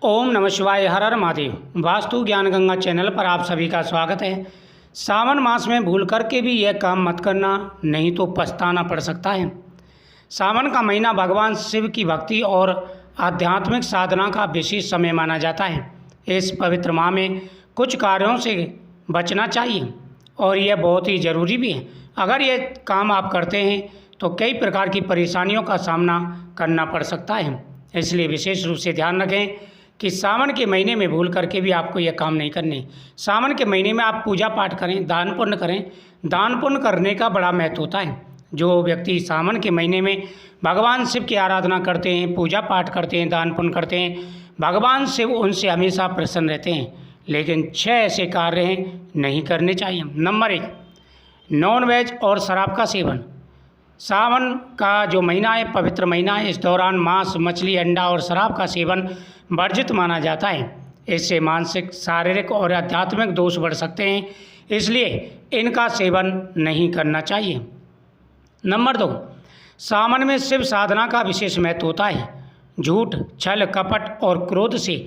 ओम नमः शिवाय। हर हर महादेव। वास्तु ज्ञान गंगा चैनल पर आप सभी का स्वागत है। सावन मास में भूल करके भी यह काम मत करना, नहीं तो पछताना पड़ सकता है। सावन का महीना भगवान शिव की भक्ति और आध्यात्मिक साधना का विशेष समय माना जाता है। इस पवित्र माह में कुछ कार्यों से बचना चाहिए और यह बहुत ही ज़रूरी भी है। अगर ये काम आप करते हैं तो कई प्रकार की परेशानियों का सामना करना पड़ सकता है। इसलिए विशेष रूप से ध्यान रखें कि सावन के महीने में भूल करके भी आपको यह काम नहीं करने। सावन के महीने में आप पूजा पाठ करें, दान पुण्य करें। दान पुण्य करने का बड़ा महत्व होता है। जो व्यक्ति सावन के महीने में भगवान शिव की आराधना करते हैं, पूजा पाठ करते हैं, दान पुण्य करते हैं, भगवान शिव उनसे हमेशा प्रसन्न रहते हैं। लेकिन 6 ऐसे कार्य नहीं करने चाहिए। नंबर 1, नॉन वेज और शराब का सेवन। सावन का जो महीना है, पवित्र महीना है, इस दौरान मांस, मछली, अंडा और शराब का सेवन वर्जित माना जाता है। इससे मानसिक, शारीरिक और आध्यात्मिक दोष बढ़ सकते हैं, इसलिए इनका सेवन नहीं करना चाहिए। नंबर 2, सावन में शिव साधना का विशेष महत्व होता है। झूठ, छल, कपट और क्रोध से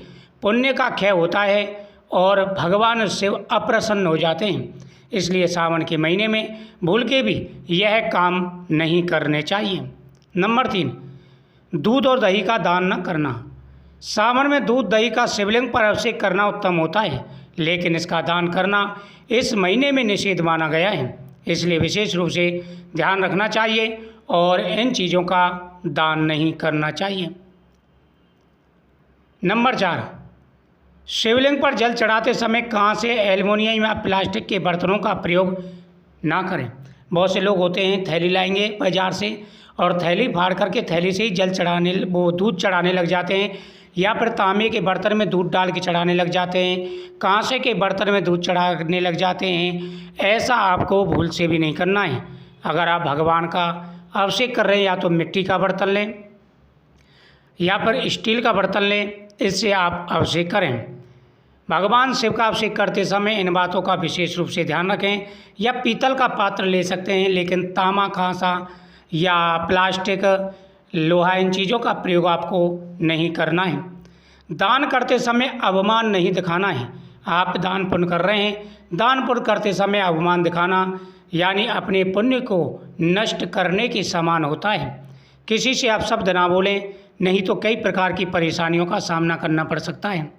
पुण्य का क्षय होता है और भगवान शिव अप्रसन्न हो जाते हैं। इसलिए सावन के महीने में भूल के भी यह काम नहीं करने चाहिए। नंबर 3, दूध और दही का दान न करना। सावन में दूध दही का शिवलिंग पर अभिषेक करना उत्तम होता है, लेकिन इसका दान करना इस महीने में निषेध माना गया है। इसलिए विशेष रूप से ध्यान रखना चाहिए और इन चीज़ों का दान नहीं करना चाहिए। नंबर 4, शिवलिंग पर जल चढ़ाते समय कांसे, एल्युमिनियम या प्लास्टिक के बर्तनों का प्रयोग ना करें। बहुत से लोग होते हैं, थैली लाएंगे बाजार से और थैली फाड़ करके थैली से ही जल चढ़ाने, वो दूध चढ़ाने लग जाते हैं, या फिर तांबे के बर्तन में दूध डाल के चढ़ाने लग जाते हैं, कांसे के बर्तन में दूध चढ़ाने लग जाते हैं। ऐसा आपको भूल से भी नहीं करना है। अगर आप भगवान का अभिषेक कर रहे हैं, या तो मिट्टी का बर्तन लें या फिर स्टील का बर्तन लें, इससे आप अभिषेक करें। भगवान शिव का अभिषेक करते समय इन बातों का विशेष रूप से ध्यान रखें। या पीतल का पात्र ले सकते हैं, लेकिन तांबा, कांसा या प्लास्टिक, लोहा, इन चीज़ों का प्रयोग आपको नहीं करना है। दान करते समय अभिमान नहीं दिखाना है। आप दान पुण्य कर रहे हैं, दान पुण्य करते समय अभिमान दिखाना यानी अपने पुण्य को नष्ट करने के समान होता है। किसी से आप शब्द ना बोलें, नहीं तो कई प्रकार की परेशानियों का सामना करना पड़ सकता है।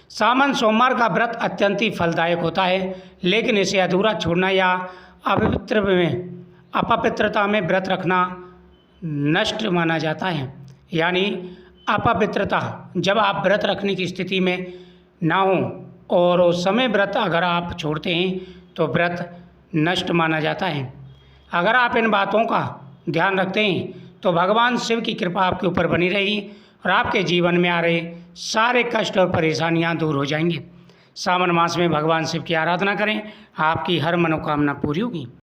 सावन सोमवार का व्रत अत्यंत ही फलदायक होता है, लेकिन इसे अधूरा छोड़ना या अपवित्रता में व्रत रखना नष्ट माना जाता है। यानी अपवित्रता, जब आप व्रत रखने की स्थिति में ना हो और उस समय व्रत अगर आप छोड़ते हैं तो व्रत नष्ट माना जाता है। अगर आप इन बातों का ध्यान रखते हैं तो भगवान शिव की कृपा आपके ऊपर बनी रहेगी और आपके जीवन में आ रहे सारे कष्ट और परेशानियां दूर हो जाएंगी। सावन मास में भगवान शिव की आराधना करें, आपकी हर मनोकामना पूरी होगी।